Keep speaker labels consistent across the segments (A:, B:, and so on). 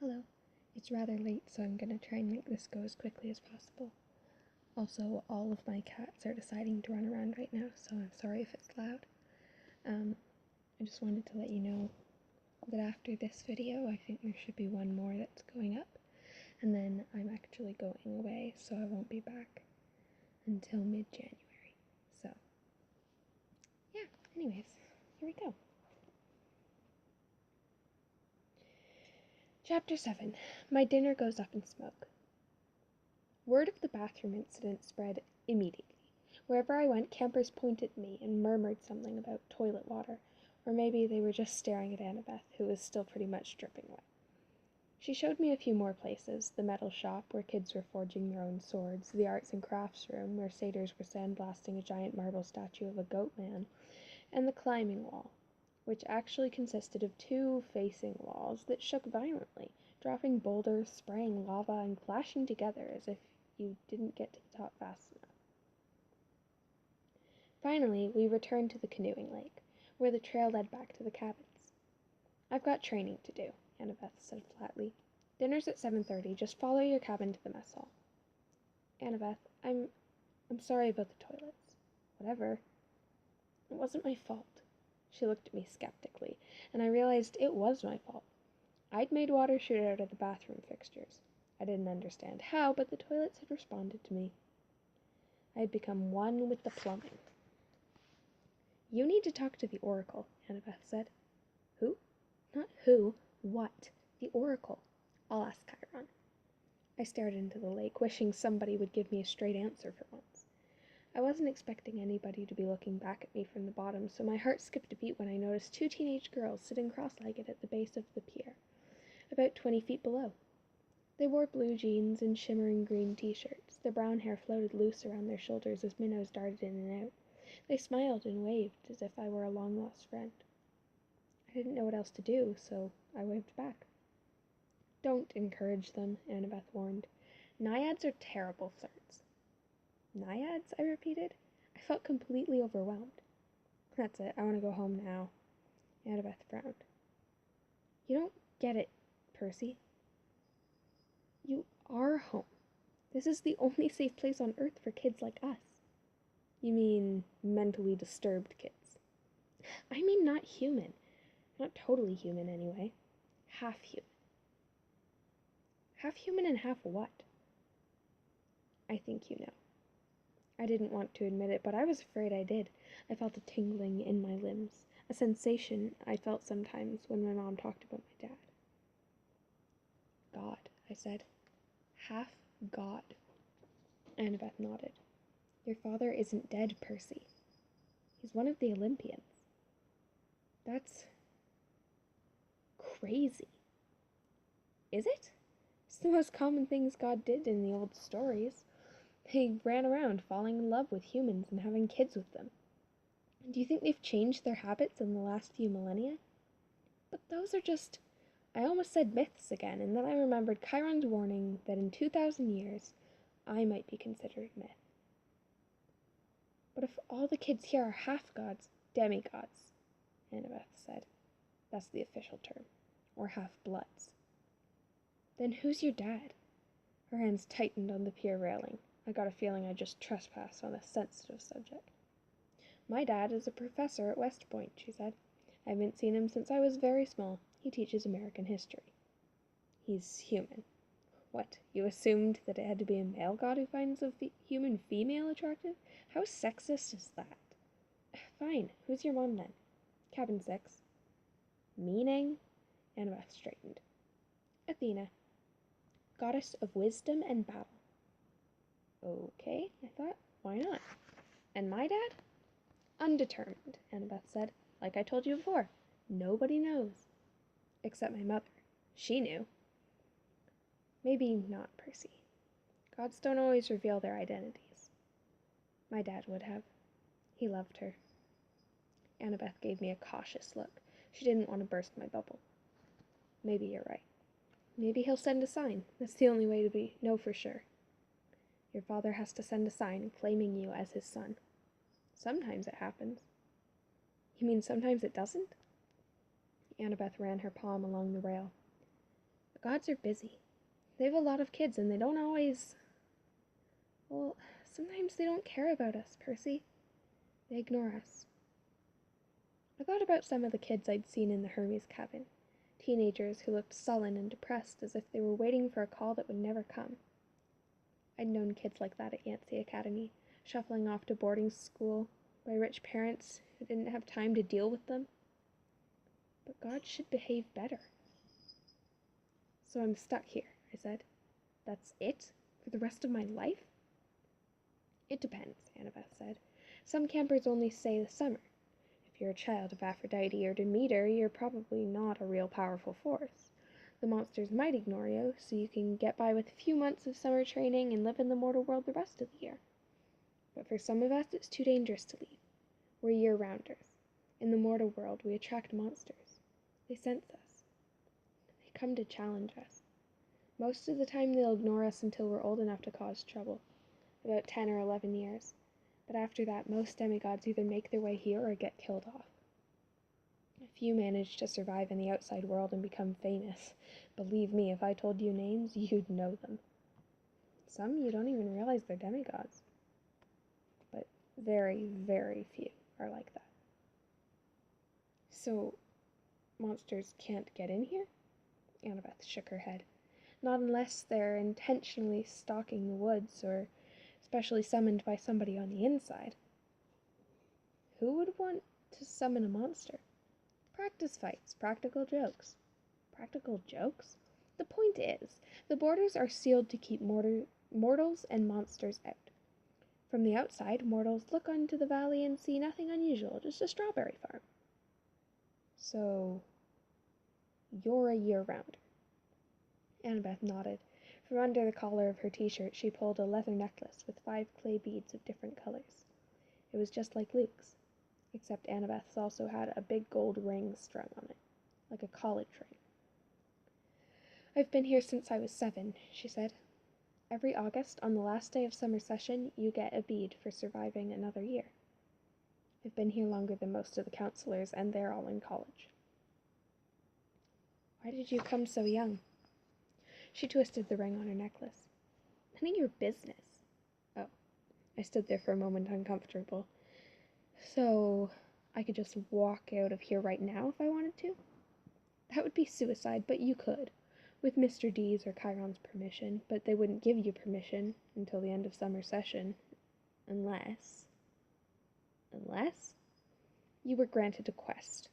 A: Hello. It's rather late, so I'm going to try and make this go as quickly as possible. Also, all of my cats are deciding to run around right now, so I'm sorry if it's loud. I just wanted to let you know that after this video, I think there should be one more that's going up, and then I'm actually going away, so I won't be back until mid-January. So, yeah, anyways, here we go. Chapter 7. My dinner goes up in smoke. Word of the bathroom incident spread immediately. Wherever I went, campers pointed at me and murmured something about toilet water, or maybe they were just staring at Annabeth, who was still pretty much dripping wet. She showed me a few more places: the metal shop, where kids were forging their own swords, the arts and crafts room, where satyrs were sandblasting a giant marble statue of a goat man, and the climbing wall, which actually consisted of two facing walls that shook violently, dropping boulders, spraying lava, and clashing together as if you didn't get to the top fast enough. Finally, we returned to the canoeing lake, where the trail led back to the cabins. "I've got training to do," Annabeth said flatly. "Dinner's at 7:30. Just follow your cabin to the mess hall." "Annabeth, I'm sorry about the toilets." "Whatever. It wasn't my fault." She looked at me skeptically, and I realized it was my fault. I'd made water shoot out of the bathroom fixtures. I didn't understand how, but the toilets had responded to me. I had become one with the plumbing. "You need to talk to the Oracle," Annabeth said. "Who?" "Not who. What. The Oracle. I'll ask Chiron." I stared into the lake, wishing somebody would give me a straight answer for once. I wasn't expecting anybody to be looking back at me from the bottom, so my heart skipped a beat when I noticed two teenage girls sitting cross-legged at the base of the pier, about 20 feet below. They wore blue jeans and shimmering green t-shirts. Their brown hair floated loose around their shoulders as minnows darted in and out. They smiled and waved as if I were a long-lost friend. I didn't know what else to do, so I waved back. "Don't encourage them," Annabeth warned. "Naiads are terrible flirts." "Naiads?" I repeated. I felt completely overwhelmed. "That's it. I want to go home now." Annabeth frowned. "You don't get it, Percy. You are home. This is the only safe place on Earth for kids like us." "You mean mentally disturbed kids?" "I mean not human. Not totally human, anyway. Half human." "Half human and half what?" "I think you know." I didn't want to admit it, but I was afraid I did. I felt a tingling in my limbs, a sensation I felt sometimes when my mom talked about my dad. "God," I said. "Half God." Annabeth nodded. "Your father isn't dead, Percy. He's one of the Olympians." "That's crazy." "Is it? It's the most common things God did in the old stories. He ran around falling in love with humans and having kids with them. Do you think they've changed their habits in the last few millennia?" "But those are just—" I almost said myths again, and then I remembered Chiron's warning that in 2,000 years, I might be considered myth. "But if all the kids here are half-gods, demigods," Annabeth said. "That's the official term. Or half-bloods." "Then who's your dad?" Her hands tightened on the pier railing. I got a feeling I just trespassed on a sensitive subject. "My dad is a professor at West Point," she said. "I haven't seen him since I was very small. He teaches American history." "He's human." "What, you assumed that it had to be a male god who finds a human female attractive? How sexist is that?" "Fine. Who's your mom, then?" "Cabin 6. "Meaning?" Annabeth straightened. "Athena. Goddess of wisdom and battle." "Okay," I thought. "Why not? And my dad?" "Undetermined," Annabeth said. "Like I told you before, nobody knows." "Except my mother. She knew." "Maybe not, Percy. Gods don't always reveal their identities." "My dad would have. He loved her." Annabeth gave me a cautious look. She didn't want to burst my bubble. "Maybe you're right. Maybe he'll send a sign. That's the only way to know for sure." "Your father has to send a sign claiming you as his son." "Sometimes it happens." "You mean sometimes it doesn't?" Annabeth ran her palm along the rail. The gods are busy. They have a lot of kids, and they don't always... Well, sometimes they don't care about us, Percy. They ignore us. I thought about some of the kids I'd seen in the Hermes cabin. Teenagers who looked sullen and depressed as if they were waiting for a call that would never come. I'd known kids like that at Yancey Academy, shuffling off to boarding school by rich parents who didn't have time to deal with them. But God should behave better. So I'm stuck here, I said. That's it? For the rest of my life? It depends, Annabeth said. Some campers only stay the summer. If you're a child of Aphrodite or Demeter, you're probably not a real powerful force. The monsters might ignore you, so you can get by with a few months of summer training and live in the mortal world the rest of the year. But for some of us, it's too dangerous to leave. We're year-rounders. In the mortal world, we attract monsters. They sense us. They come to challenge us. Most of the time, they'll ignore us until we're old enough to cause trouble, about 10 or 11 years. But after that, most demigods either make their way here or get killed off. A few manage to survive in the outside world and become famous. Believe me, if I told you names, you'd know them. Some you don't even realize they're demigods. But very, very few are like that. So, monsters can't get in here? Annabeth shook her head. Not unless they're intentionally stalking the woods or especially summoned by somebody on the inside. Who would want to summon a monster? Practice fights, practical jokes. Practical jokes? The point is, the borders are sealed to keep mortals and monsters out. From the outside, mortals look onto the valley and see nothing unusual, just a strawberry farm. So, you're a year-rounder. Annabeth nodded. From under the collar of her t-shirt, she pulled a leather necklace with 5 clay beads of different colors. It was just like Luke's, except Annabeth's also had a big gold ring strung on it, like a college ring. I've been here since I was 7, she said. Every August, on the last day of summer session, you get a bead for surviving another year. I've been here longer than most of the counselors, and they're all in college. Why did you come so young? She twisted the ring on her necklace. None of your business. Oh. I stood there for a moment, uncomfortable. So, I could just walk out of here right now if I wanted to? That would be suicide, but you could. With Mr. D's or Chiron's permission, but they wouldn't give you permission until the end of summer session. Unless you were granted a quest.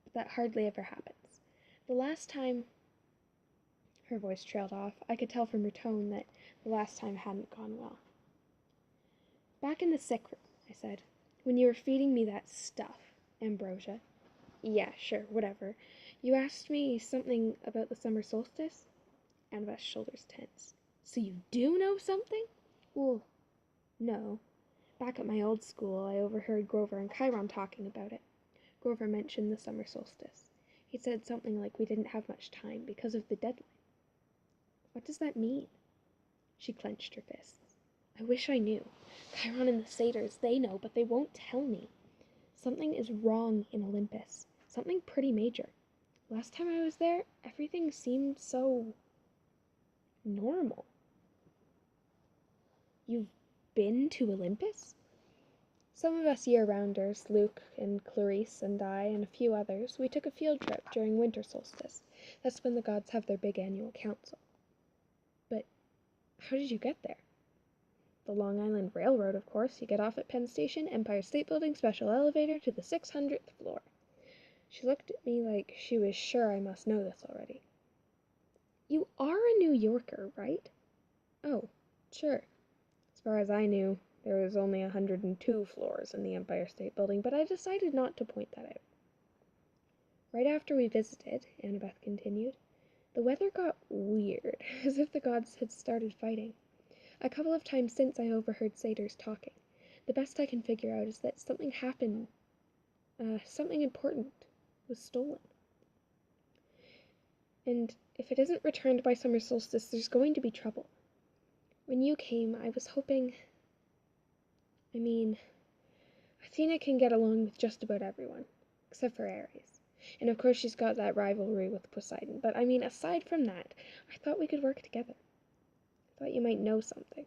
A: But that hardly ever happens. The last time... Her voice trailed off. I could tell from her tone that the last time hadn't gone well. Back in the sick room, I said, when you were feeding me that stuff, ambrosia. Yeah, sure, whatever. You asked me something about the summer solstice? Annabeth's shoulders tense. So you do know something? Well, no. Back at my old school, I overheard Grover and Chiron talking about it. Grover mentioned the summer solstice. He said something like we didn't have much time because of the deadline. What does that mean? She clenched her fists. I wish I knew. Chiron and the satyrs, they know, but they won't tell me. Something is wrong in Olympus. Something pretty major. Last time I was there, everything seemed so... normal. You've been to Olympus? Some of us year-rounders, Luke and Clarice and I and a few others, we took a field trip during winter solstice. That's when the gods have their big annual council. But how did you get there? The Long Island Railroad, of course. You get off at Penn Station, Empire State Building, special elevator to the 600th floor. She looked at me like she was sure I must know this already. You are a New Yorker, right? Oh, sure. As far as I knew, there was only 102 floors in the Empire State Building, but I decided not to point that out. Right after we visited, Annabeth continued, the weather got weird, as if the gods had started fighting. A couple of times since I overheard satyrs talking. The best I can figure out is that something happened. Something important was stolen. And if it isn't returned by summer solstice, there's going to be trouble. When you came, I was hoping... Athena can get along with just about everyone, except for Ares. And of course she's got that rivalry with Poseidon. But I mean, aside from that, I thought we could work together. I thought you might know something.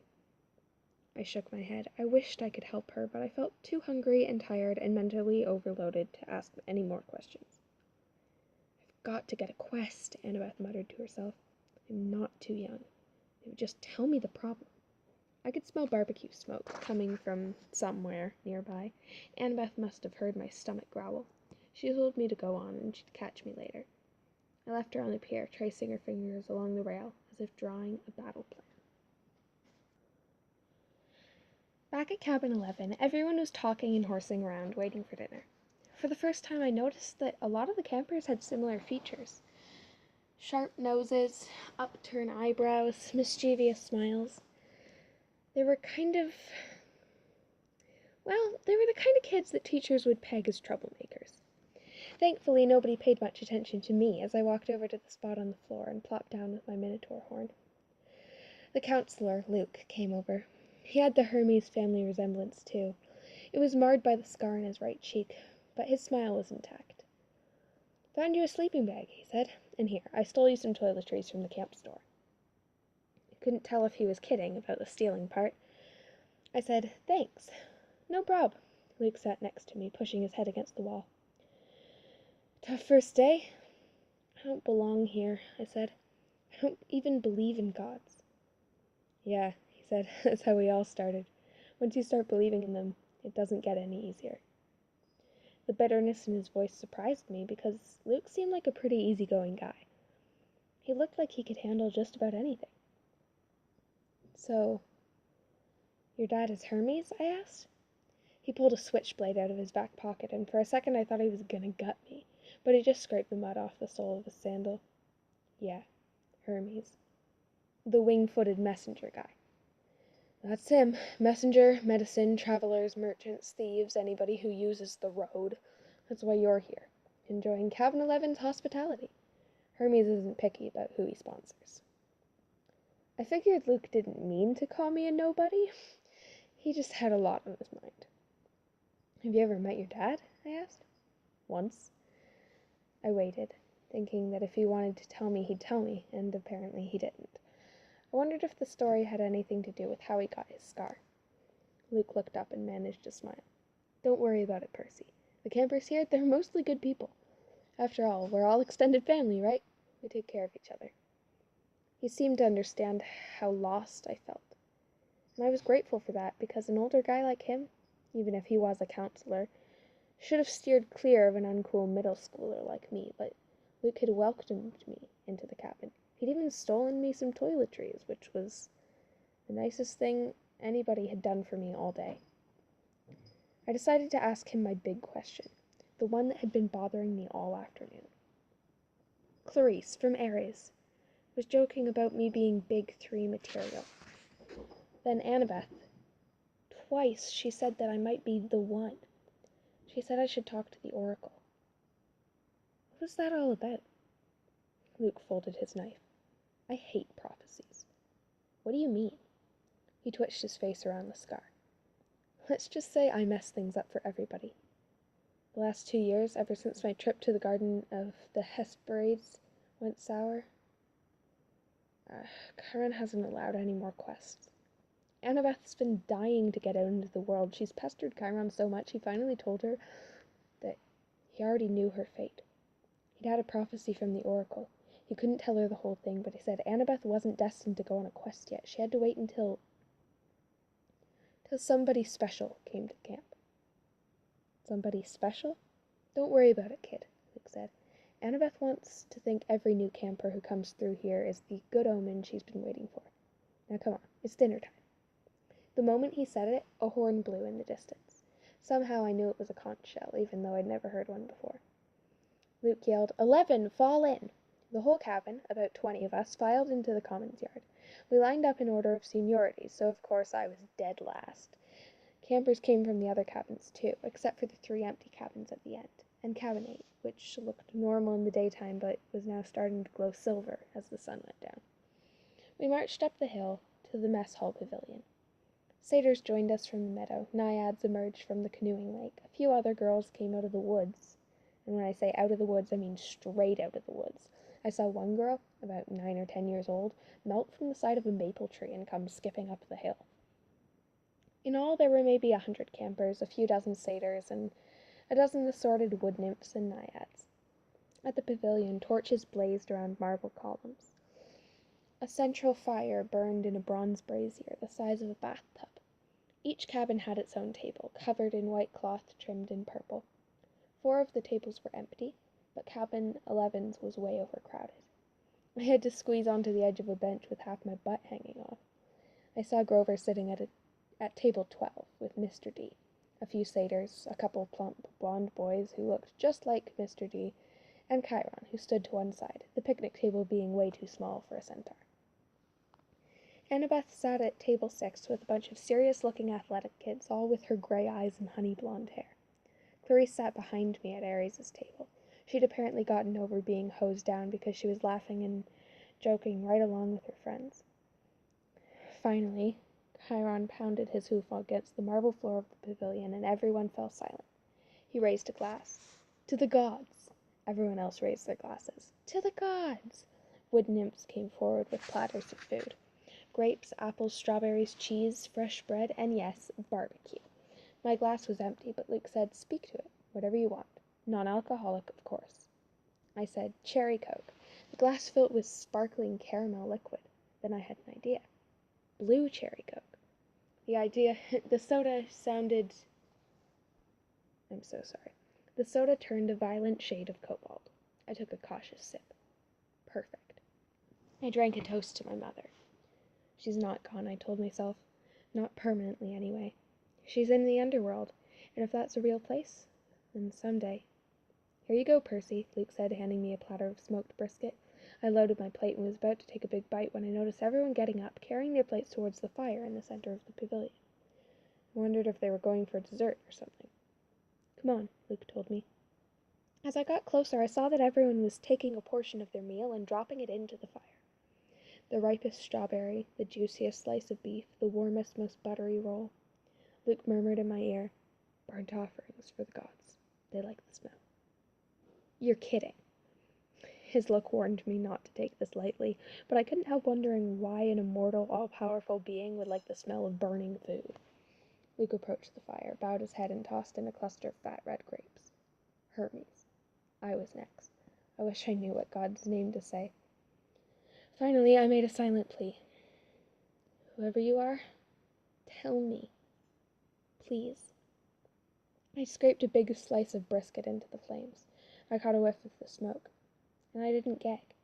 A: I shook my head. I wished I could help her, but I felt too hungry and tired and mentally overloaded to ask any more questions. I've got to get a quest, Annabeth muttered to herself. I'm not too young. They would just tell me the problem. I could smell barbecue smoke coming from somewhere nearby. Annabeth must have heard my stomach growl. She told me to go on and she'd catch me later. I left her on the pier, tracing her fingers along the rail as if drawing a battle plan. Back at Cabin 11, everyone was talking and horsing around, waiting for dinner. For the first time, I noticed that a lot of the campers had similar features. Sharp noses, upturned eyebrows, mischievous smiles. They were the kind of kids that teachers would peg as troublemakers. Thankfully, nobody paid much attention to me as I walked over to the spot on the floor and plopped down with my minotaur horn. The counselor, Luke, came over. He had the Hermes family resemblance, too. It was marred by the scar on his right cheek, but his smile was intact. Found you a sleeping bag, he said. And here, I stole you some toiletries from the camp store. I couldn't tell if he was kidding about the stealing part. I said, thanks. No prob. Luke sat next to me, pushing his head against the wall. Tough first day? I don't belong here, I said. I don't even believe in gods. Yeah, he said, that's how we all started. Once you start believing in them, it doesn't get any easier. The bitterness in his voice surprised me because Luke seemed like a pretty easygoing guy. He looked like he could handle just about anything. So, your dad is Hermes? I asked. He pulled a switchblade out of his back pocket, and for a second I thought he was gonna gut me, but he just scraped the mud off the sole of his sandal. Yeah, Hermes. The wing-footed messenger guy. That's him. Messenger, medicine, travelers, merchants, thieves, anybody who uses the road. That's why you're here, enjoying Cabin 11's hospitality. Hermes isn't picky about who he sponsors. I figured Luke didn't mean to call me a nobody. He just had a lot on his mind. Have you ever met your dad? I asked. Once. I waited, thinking that if he wanted to tell me, he'd tell me, and apparently he didn't. I wondered if the story had anything to do with how he got his scar. Luke looked up and managed a smile. Don't worry about it, Percy. The campers here, they're mostly good people. After all, we're all extended family, right? We take care of each other. He seemed to understand how lost I felt. And I was grateful for that, because an older guy like him, even if he was a counselor, should have steered clear of an uncool middle schooler like me, but Luke had welcomed me into the cabin. He'd even stolen me some toiletries, which was the nicest thing anybody had done for me all day. I decided to ask him my big question, the one that had been bothering me all afternoon. Clarice, from Ares, was joking about me being Big 3 material. Then Annabeth, twice she said that I might be the one. She said I should talk to the oracle. What was that all about? Luke folded his knife. I hate prophecies. What do you mean? He twitched his face around the scar. Let's just say I mess things up for everybody. The last 2 years, ever since my trip to the Garden of the Hesperides went sour, Chiron hasn't allowed any more quests. Annabeth's been dying to get out into the world. She's pestered Chiron so much he finally told her that he already knew her fate. He'd had a prophecy from the oracle. He couldn't tell her the whole thing, but he said Annabeth wasn't destined to go on a quest yet. She had to wait until somebody special came to camp. Somebody special? Don't worry about it, kid, Luke said. Annabeth wants to think every new camper who comes through here is the good omen she's been waiting for. Now come on, it's dinner time. The moment he said it, a horn blew in the distance. Somehow I knew it was a conch shell, even though I'd never heard one before. Luke yelled, 11, fall in! The whole cabin, about 20 of us, filed into the commons yard. We lined up in order of seniority, so of course I was dead last. Campers came from the other cabins too, except for the 3 empty cabins at the end, and cabin 8, which looked normal in the daytime but was now starting to glow silver as the sun went down. We marched up the hill to the mess hall pavilion. Satyrs joined us from the meadow, naiads emerged from the canoeing lake, a few other girls came out of the woods, And when I say out of the woods, I mean straight out of the woods. I saw one girl, about 9 or 10 years old, mount from the side of a maple tree and come skipping up the hill. In all, there were maybe 100 campers, a few dozen satyrs, and a dozen assorted wood nymphs and naiads. At the pavilion, torches blazed around marble columns. A central fire burned in a bronze brazier the size of a bathtub. Each cabin had its own table, covered in white cloth trimmed in purple. 4 of the tables were empty, but cabin 11's was way overcrowded. I had to squeeze onto the edge of a bench with half my butt hanging off. I saw Grover sitting at table 12 with Mr. D, a few satyrs, a couple plump blonde boys who looked just like Mr. D, and Chiron, who stood to one side, the picnic table being way too small for a centaur. Annabeth sat at table 6 with a bunch of serious-looking athletic kids, all with her gray eyes and honey blonde hair. Clarice sat behind me at Aries' table. She'd apparently gotten over being hosed down because she was laughing and joking right along with her friends. Finally, Chiron pounded his hoof against the marble floor of the pavilion, and everyone fell silent. He raised a glass. "To the gods!" Everyone else raised their glasses. "To the gods!" Wood nymphs came forward with platters of food. Grapes, apples, strawberries, cheese, fresh bread, and yes, barbecue. My glass was empty, but Luke said, "Speak to it, whatever you want. Non-alcoholic, of course." I said, "Cherry Coke." The glass filled with sparkling caramel liquid. Then I had an idea. Blue cherry Coke. The soda sounded... I'm so sorry. The soda turned a violent shade of cobalt. I took a cautious sip. Perfect. I drank a toast to my mother. She's not gone, I told myself. Not permanently, anyway. She's in the underworld, and if that's a real place, then someday... "Here you go, Percy," Luke said, handing me a platter of smoked brisket. I loaded my plate and was about to take a big bite when I noticed everyone getting up, carrying their plates towards the fire in the center of the pavilion. I wondered if they were going for dessert or something. "Come on," Luke told me. As I got closer, I saw that everyone was taking a portion of their meal and dropping it into the fire. The ripest strawberry, the juiciest slice of beef, the warmest, most buttery roll. Luke murmured in my ear, "Burnt offerings for the gods. They like the smell." "You're kidding." His look warned me not to take this lightly, but I couldn't help wondering why an immortal, all-powerful being would like the smell of burning food. Luke approached the fire, bowed his head, and tossed in a cluster of fat red grapes. Hermes. I was next. I wish I knew what God's name to say. Finally, I made a silent plea. "Whoever you are, tell me. Please." I scraped a big slice of brisket into the flames. I caught a whiff of the smoke, and I didn't gag.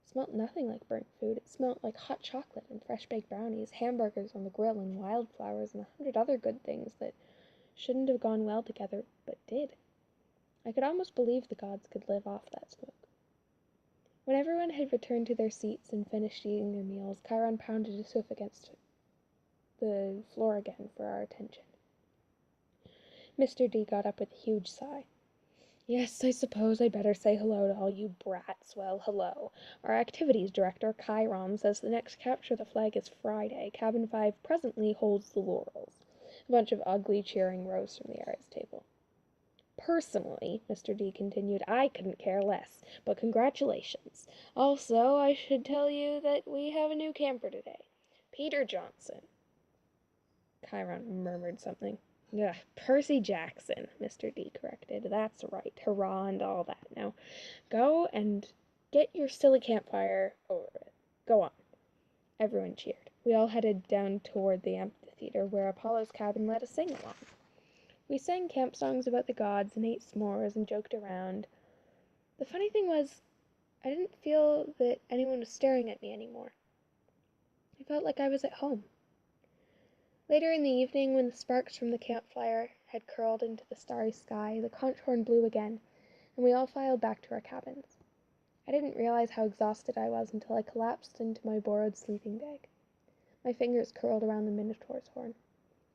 A: It smelt nothing like burnt food. It smelt like hot chocolate and fresh baked brownies, hamburgers on the grill, and wildflowers, and 100 other good things that shouldn't have gone well together, but did. I could almost believe the gods could live off that smoke. When everyone had returned to their seats and finished eating their meals, Chiron pounded his hoof against the floor again for our attention. Mr. D got up with a huge sigh. "Yes, I suppose I better say hello to all you brats. Well, hello. Our activities director, Chiron, says the next capture the flag is Friday. Cabin 5 presently holds the laurels." A bunch of ugly cheering rose from the Aries table. "Personally," Mr. D continued, "I couldn't care less, but congratulations. Also, I should tell you that we have a new camper today. Peter Johnson." Chiron murmured something. "Ugh, Percy Jackson," Mr. D corrected. "That's right. Hurrah and all that. Now, go and get your silly campfire over with. Go on." Everyone cheered. We all headed down toward the amphitheater, where Apollo's cabin let us sing along. We sang camp songs about the gods and ate s'mores and joked around. The funny thing was, I didn't feel that anyone was staring at me anymore. I felt like I was at home. Later in the evening, when the sparks from the campfire had curled into the starry sky, the conch horn blew again, and we all filed back to our cabins. I didn't realize how exhausted I was until I collapsed into my borrowed sleeping bag. My fingers curled around the minotaur's horn.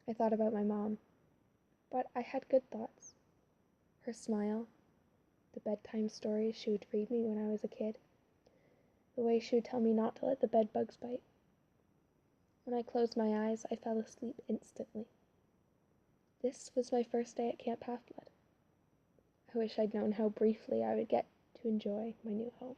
A: I thought about my mom. But I had good thoughts. Her smile, the bedtime stories she would read me when I was a kid, the way she would tell me not to let the bed bugs bite. When I closed my eyes, I fell asleep instantly. This was my first day at Camp Half-Blood. I wish I'd known how briefly I would get to enjoy my new home.